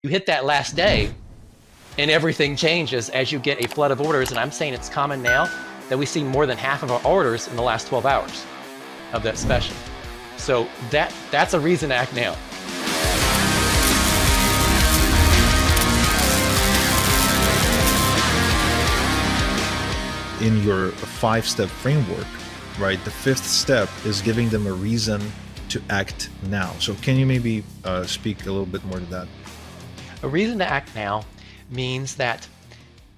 You hit that last day and everything changes as you get a flood of orders. And I'm saying it's common now that we see more than half of our orders in the last 12 hours of that special. So that's a reason to act now. In your 5-step framework, right, the 5th step is giving them a reason to act now. So can you maybe speak a little bit more to that? A reason to act now means that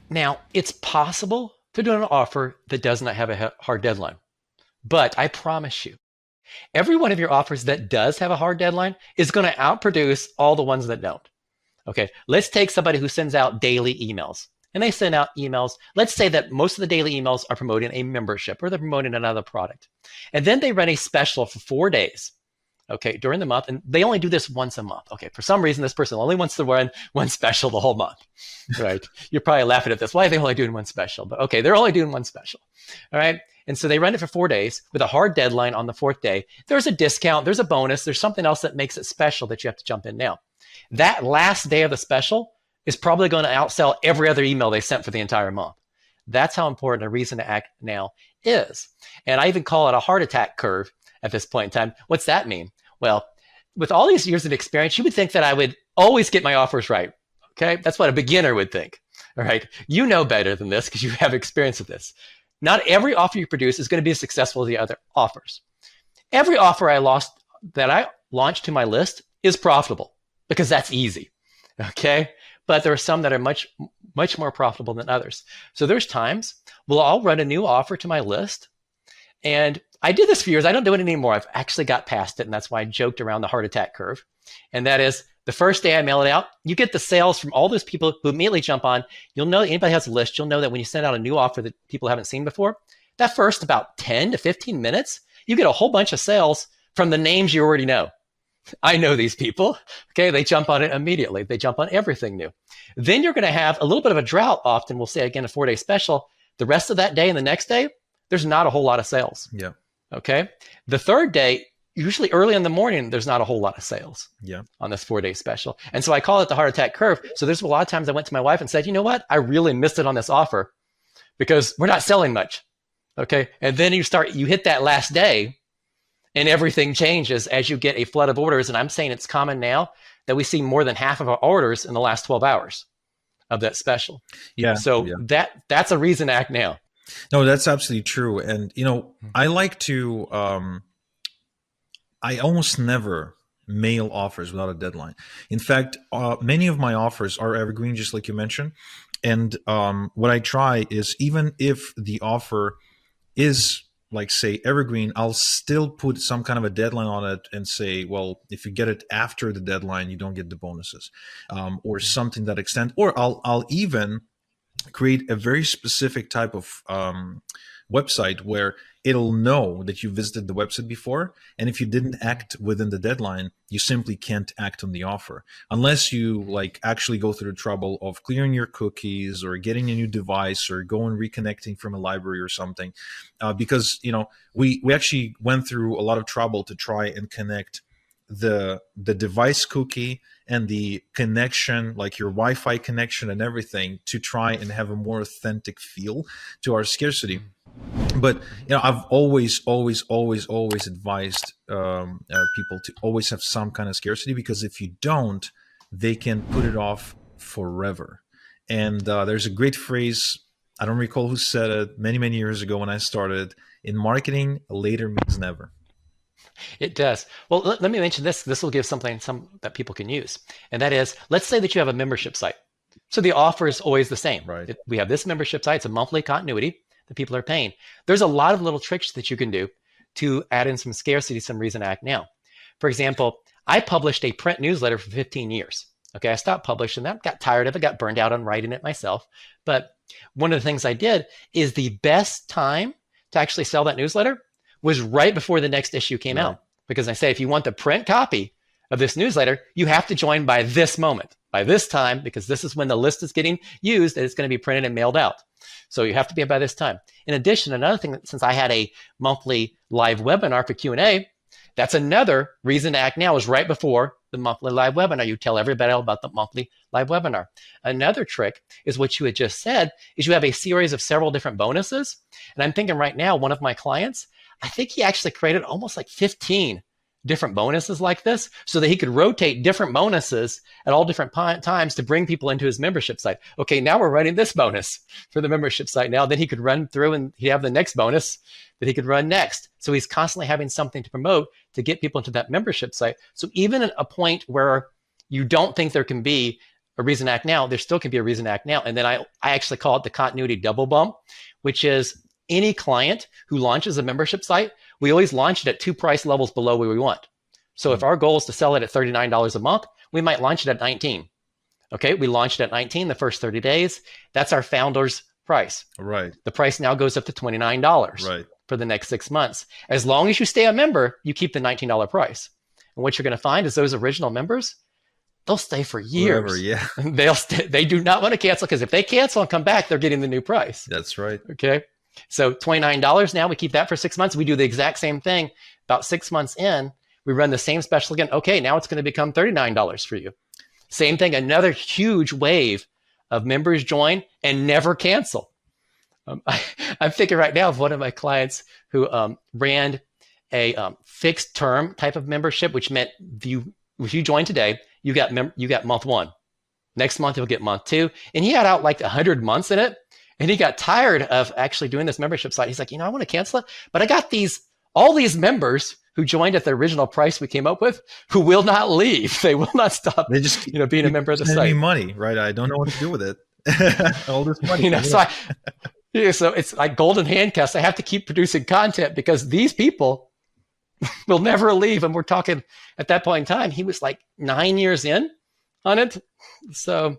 now it's possible to do an offer that does not have a hard deadline. But I promise you, every one of your offers that does have a hard deadline is going to outproduce all the ones that don't. Okay, let's take somebody who sends out daily emails. And they send out emails. Let's say that most of the daily emails are promoting a membership or they're promoting another product. And then they run a special for 4 days, okay, during the month. And they only do this once a month. Okay, for some reason, this person only wants to run one special the whole month, right? You're probably laughing at this. Why are they only doing one special? But okay, they're only doing one special, all right? And so they run it for 4 days with a hard deadline on the 4th day. There's a discount, there's a bonus, there's something else that makes it special that you have to jump in now. That last day of the special is probably going to outsell every other email they sent for the entire month. That's how important a reason to act now is. And I even call it a heart attack curve at this point in time. What's that mean? Well, with all these years of experience, you would think that I would always get my offers right. Okay, that's what a beginner would think. All right, you know better than this because you have experience with this. Not every offer you produce is going to be as successful as the other offers. Every offer that I launched to my list is profitable because that's easy. Okay. But there are some that are much more profitable than others. So there's times I'll run a new offer to my list. And I did this for years. I don't do it anymore. I've actually got past it. And that's why I joked around the heart attack curve. And that is the first day I mail it out, you get the sales from all those people who immediately jump on. You'll know anybody has a list. You'll know that when you send out a new offer that people haven't seen before, that first about 10 to 15 minutes, you get a whole bunch of sales from the names you already know. I know these people. Okay, they jump on it immediately. They jump on everything new. Then you're going to have a little bit of a drought often. We'll say again, a 4-day special. The rest of that day and the next day, there's not a whole lot of sales. Yeah. Okay. The 3rd day, usually early in the morning, there's not a whole lot of sales. Yeah. On this 4-day special. And so I call it the heart attack curve. So there's a lot of times I went to my wife and said, you know what? I really missed it on this offer because we're not selling much. Okay. And then you hit that last day and everything changes as you get a flood of orders. And I'm saying it's common now that we see more than half of our orders in the last 12 hours of that special. Yeah. So that's a reason to act now. No, that's absolutely true. And, I like to, I almost never mail offers without a deadline. In fact, many of my offers are evergreen, just like you mentioned. And what I try is even if the offer is like say evergreen, I'll still put some kind of a deadline on it and say, well, if you get it after the deadline, you don't get the bonuses, or something that extent. Or I'll even create a very specific type of website where it'll know that you visited the website before, and if you didn't act within the deadline, you simply can't act on the offer unless you like actually go through the trouble of clearing your cookies or getting a new device or go and reconnecting from a library or something, because we actually went through a lot of trouble to try and connect the device cookie and the connection, like your Wi-Fi connection and everything, to try and have a more authentic feel to our scarcity. But I've always advised people to always have some kind of scarcity, because if you don't, they can put it off forever. And there's a great phrase, I don't recall who said it, many years ago when I started. In marketing, later means never. It does. Well, let me mention this. This will give something that people can use. And that is, let's say that you have a membership site. So the offer is always the same. Right. We have this membership site. It's a monthly continuity that people are paying. There's a lot of little tricks that you can do to add in some scarcity, some reason to act now. For example, I published a print newsletter for 15 years. Okay, I stopped publishing that, got tired of it, got burned out on writing it myself. But one of the things I did is the best time to actually sell that newsletter was right before the next issue came out. Because I say, if you want the print copy of this newsletter, you have to join by this moment, by this time, because this is when the list is getting used and it's going to be printed and mailed out. So you have to be by this time. In addition, another thing, since I had a monthly live webinar for Q&A, That's another reason to act now is right before the monthly live webinar. You tell everybody about the monthly live webinar. Another trick is what you had just said is you have a series of several different bonuses. And I'm thinking right now, one of my clients, I think he actually created almost like 15 different bonuses like this so that he could rotate different bonuses at all different times to bring people into his membership site. Okay, now we're running this bonus for the membership site now. Then he could run through and he'd have the next bonus that he could run next. So he's constantly having something to promote to get people into that membership site. So even at a point where you don't think there can be a reason to act now, there still can be a reason to act now. And then I actually call it the continuity double bump, which is any client who launches a membership site, we always launch it at 2 price levels below where we want. So if our goal is to sell it at $39 a month, we might launch it at 19. Okay, we launched it at 19 the first 30 days. That's our founder's price. Right. The price now goes up to $29 Right. for the next 6 months. As long as you stay a member, you keep the $19 price. And what you're going to find is those original members, they'll stay for years. Forever, yeah. They do not want to cancel because if they cancel and come back, they're getting the new price. That's right. Okay. So $29 now, we keep that for 6 months. We do the exact same thing. About 6 months in, we run the same special again. Okay, now it's going to become $39 for you. Same thing, another huge wave of members join and never cancel. I'm thinking right now of one of my clients who ran a fixed term type of membership, which meant if you join today, you got month 1. Next month, you'll get month 2. And he had out like 100 months in it. And he got tired of actually doing this membership site. He's like, I want to cancel it, but I got all these members who joined at the original price we came up with who will not leave. They will not stop. They just being a member of the site. Me money, right? I don't know what to do with it. All this money. So it's like golden handcuffs. I have to keep producing content because these people will never leave. And we're talking at that point in time, he was like 9 years in on it. So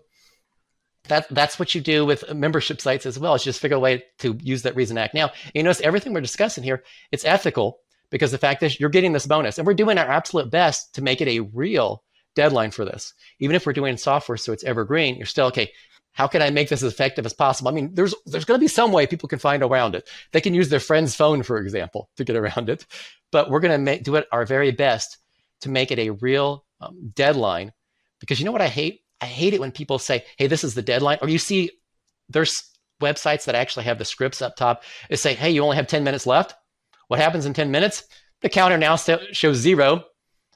that's what you do with membership sites as well. Is just figure a way to use that reason to act now. And you notice everything we're discussing here, it's ethical because the fact is you're getting this bonus and we're doing our absolute best to make it a real deadline for this. Even if we're doing software so it's evergreen, you're still, okay, how can I make this as effective as possible? I mean, there's going to be some way people can find around it. They can use their friend's phone, for example, to get around it. But we're going to do it our very best to make it a real deadline. Because you know what I hate? I hate it when people say, hey, this is the deadline. Or you see there's websites that actually have the scripts up top. They say, hey, you only have 10 minutes left. What happens in 10 minutes? The counter now shows 0.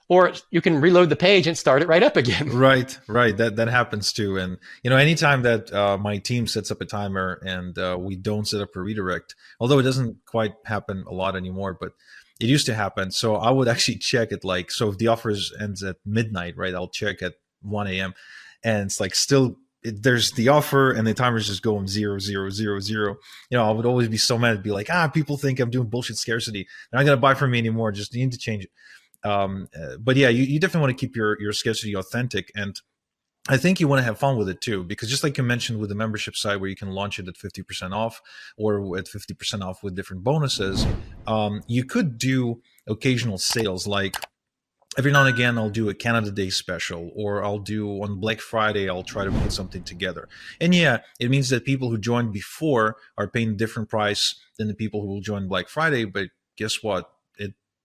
Or you can reload the page and start it right up again. Right. That happens too. And anytime that my team sets up a timer and we don't set up a redirect, although it doesn't quite happen a lot anymore, but it used to happen. So I would actually check it so if the offer ends at midnight, right, I'll check at 1 a.m. and it's like still there's the offer and the timer's just going 0, 0, 0, 0. I would always be so mad. It'd be like, people think I'm doing bullshit scarcity. They're not going to buy from me anymore. Just need to change it. But yeah, you definitely want to keep your scarcity authentic. And I think you want to have fun with it too, because just like you mentioned with the membership site where you can launch it at 50% off or at 50% off with different bonuses, you could do occasional sales. Like every now and again, I'll do a Canada Day special, or I'll do on Black Friday, I'll try to put something together. And yeah, it means that people who joined before are paying a different price than the people who will join Black Friday. But guess what?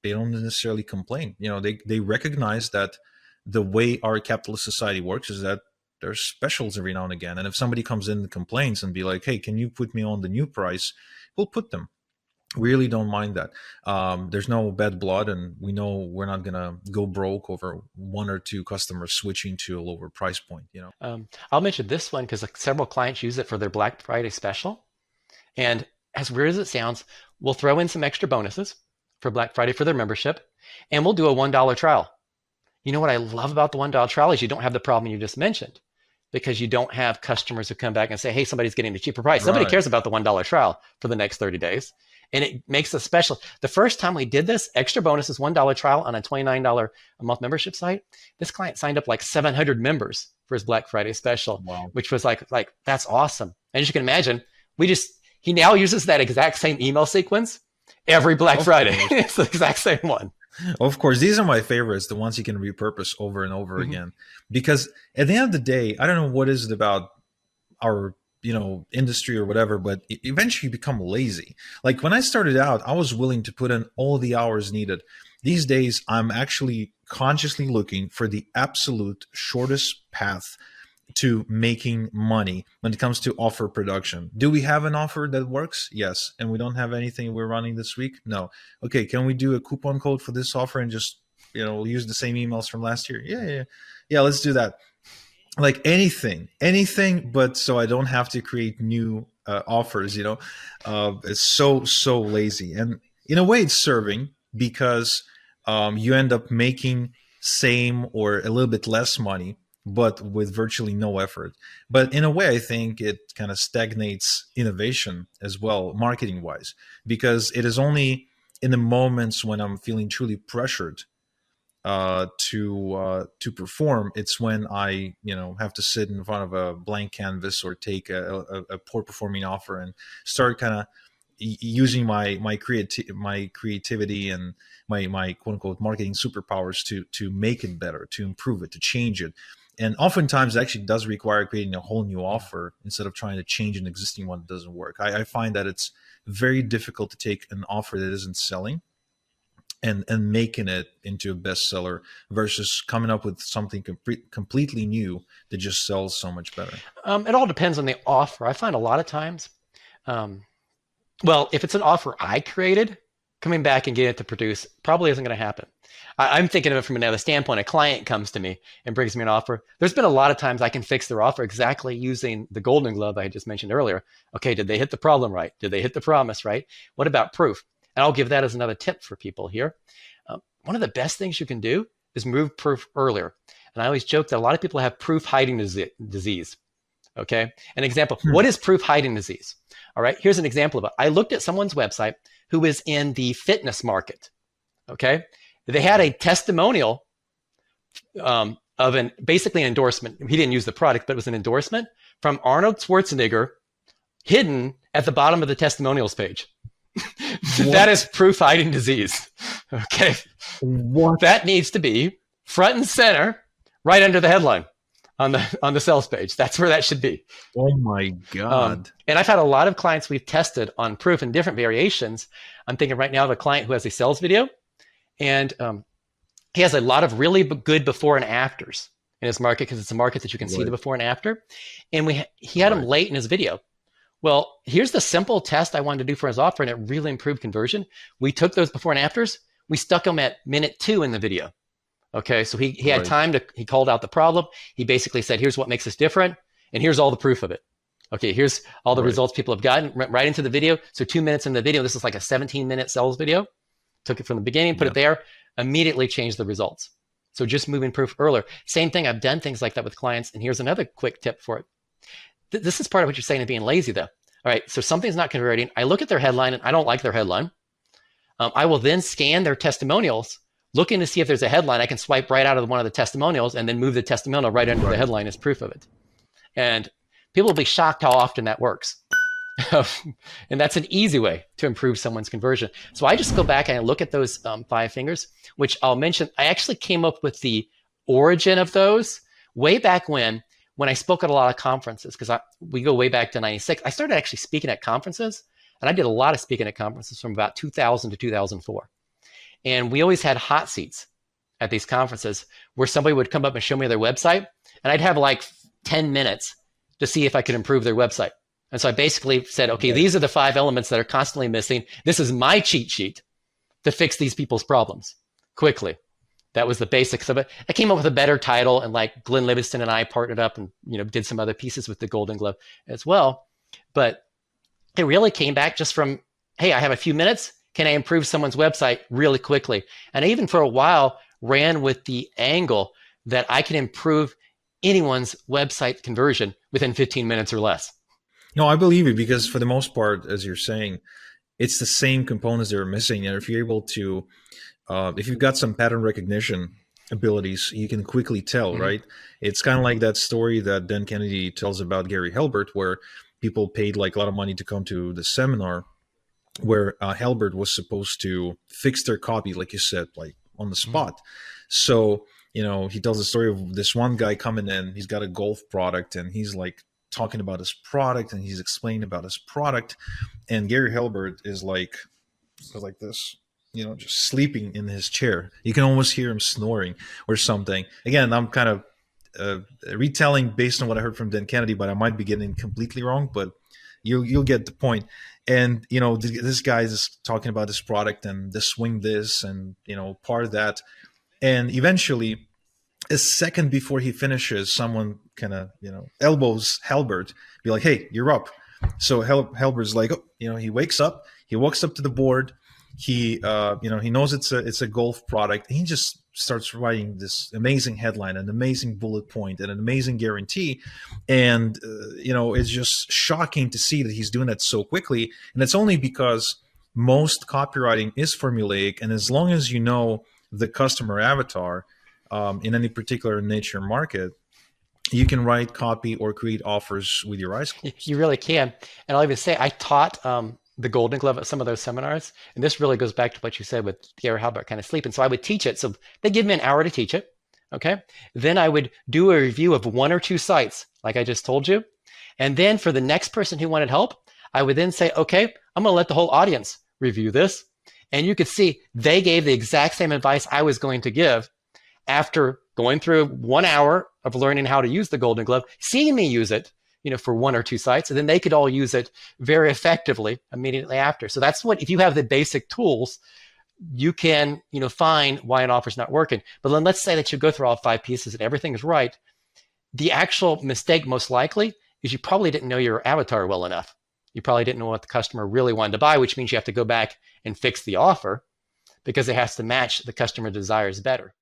They don't necessarily complain. They recognize that the way our capitalist society works is that there's specials every now and again. And if somebody comes in and complains and be like, hey, can you put me on the new price? We'll put them. We really don't mind that. There's no bad blood, and we know we're not going to go broke over 1 or 2 customers switching to a lower price point. I'll mention this one because several clients use it for their Black Friday special. And as weird as it sounds, we'll throw in some extra bonuses for Black Friday for their membership, and we'll do a $1 trial. You know what I love about the $1 trial is you don't have the problem you just mentioned, because you don't have customers who come back and say, hey, somebody's getting a cheaper price. Somebody cares about the $1 trial for the next 30 days. And it makes a special. The first time we did this, extra bonuses, $1 trial on a $29 a month membership site, this client signed up like 700 members for his Black Friday special, wow, which was like that's awesome. And as you can imagine, he now uses that exact same email sequence every Black Friday. It's the exact same one. Of course, these are my favorites, the ones you can repurpose over and over again. Because at the end of the day, I don't know what is it about our industry or whatever, but eventually you become lazy. Like when I started out, I was willing to put in all the hours needed These days, I'm actually consciously looking for the absolute shortest path to making money when it comes to offer production. Do we have an offer that works? Yes. And we don't have anything we're running this week? No. Okay, can we do a coupon code for this offer and just, use the same emails from last year? Yeah, yeah. Yeah, let's do that. Like anything, but so I don't have to create new offers. It's so lazy, and in a way, it's serving because you end up making same or a little bit less money, but with virtually no effort. But in a way, I think it kind of stagnates innovation as well, marketing wise, because it is only in the moments when I'm feeling truly pressured to perform. It's when I have to sit in front of a blank canvas or take a poor performing offer and start kind of using my creativity and my quote unquote marketing superpowers to make it better, to improve it, to change it. And oftentimes it actually does require creating a whole new offer instead of trying to change an existing one that doesn't work. I find that it's very difficult to take an offer that isn't selling and making it into a bestseller versus coming up with something completely new that just sells so much better. It all depends on the offer. I find a lot of times, um, well, if it's an offer I created, coming back and getting it to produce probably isn't going to happen. I'm thinking of it from another standpoint. A client comes to me and brings me an offer. There's been a lot of times I can fix their offer exactly using the golden glove I just mentioned earlier. Okay, did they hit the problem right? Did they hit the promise right? What about proof? And I'll give that as another tip for people here. One of the best things you can do is move proof earlier. And I always joke that a lot of people have proof hiding disease. Okay. An example, what is proof hiding disease? All right. Here's an example of it. I looked at someone's website who was in the fitness market. Okay. They had a testimonial of basically an endorsement. He didn't use the product, but it was an endorsement from Arnold Schwarzenegger hidden at the bottom of the testimonials page. That is proof hiding disease. Okay. What? That needs to be front and center right under the headline on the sales page. That's where that should be. Oh my God. And I've had a lot of clients we've tested on proof and different variations. I'm thinking right now of a client who has a sales video, and he has a lot of really good before and afters in his market because it's a market that you can see the before and after. And he had them late in his video. Well, here's the simple test I wanted to do for his offer, and it really improved conversion. We took those before and afters. We stuck them at minute 2 in the video. Okay, so he had time he called out the problem. He basically said, here's what makes us different, and here's all the proof of it. Okay, here's all the results people have gotten right into the video. So 2 minutes in the video, this is like a 17-minute sales video. Took it from the beginning, put it there, immediately changed the results. So just moving proof earlier. Same thing, I've done things like that with clients, and here's another quick tip for it. This is part of what you're saying of being lazy, though. All right, so something's not converting. I look at their headline, and I don't like their headline. I will then scan their testimonials, looking to see if there's a headline. I can swipe right out of one of the testimonials and then move the testimonial right under the headline as proof of it. And people will be shocked how often that works. And that's an easy way to improve someone's conversion. So I just go back and I look at those 5 fingers, which I'll mention. I actually came up with the origin of those way back when I spoke at a lot of conferences, because we go way back to 96. I started actually speaking at conferences, and I did a lot of speaking at conferences from about 2000 to 2004. And we always had hot seats at these conferences where somebody would come up and show me their website, and I'd have like 10 minutes to see if I could improve their website. And so I basically said, okay, these are the 5 elements that are constantly missing. This is my cheat sheet to fix these people's problems quickly. That was the basics of it. I came up with a better title, and like Glenn Livingston and I partnered up and did some other pieces with the Golden Glove as well. But it really came back just from, hey, I have a few minutes. Can I improve someone's website really quickly? And I even for a while ran with the angle that I can improve anyone's website conversion within 15 minutes or less. No, I believe it, because for the most part, as you're saying, it's the same components that are missing. And if you're able to, if you've got some pattern recognition abilities, you can quickly tell, right? It's kind of like that story that Dan Kennedy tells about Gary Halbert, where people paid like a lot of money to come to the seminar where Halbert was supposed to fix their copy, like you said, like on the spot. So, he tells the story of this one guy coming in, he's got a golf product, and he's like talking about his product, and he's explaining about his product. And Gary Halbert is like this. just sleeping in his chair. You can almost hear him snoring or something. Again, I'm kind of retelling based on what I heard from Dan Kennedy, but I might be getting completely wrong. But you'll get the point. And this guy is talking about this product and the swing this and part of that, and eventually a second before he finishes, someone kind of elbows Halbert, be like, "Hey, you're up." So Halbert's like, oh, he wakes up, he walks up to the board, he knows it's a golf product, and he just starts writing this amazing headline, an amazing bullet point, and an amazing guarantee, and it's just shocking to see that he's doing that so quickly, and it's only because most copywriting is formulaic, and as long as you know the customer avatar in any particular niche or market, you can write copy or create offers with your eyes closed. You really can. And I'll even say I taught the Golden Glove at some of those seminars. And this really goes back to what you said with Gary Halbert kind of sleeping. So I would teach it. So they give me an hour to teach it. Okay. Then I would do a review of one or two sites, like I just told you. And then for the next person who wanted help, I would then say, okay, I'm going to let the whole audience review this. And you could see they gave the exact same advice I was going to give after going through 1 hour of learning how to use the Golden Glove, seeing me use it, for one or two sites, and then they could all use it very effectively immediately after. So that's what, if you have the basic tools, you can, find why an offer is not working. But then let's say that you go through all 5 pieces and everything is right. The actual mistake, most likely, is you probably didn't know your avatar well enough. You probably didn't know what the customer really wanted to buy, which means you have to go back and fix the offer because it has to match the customer desires better.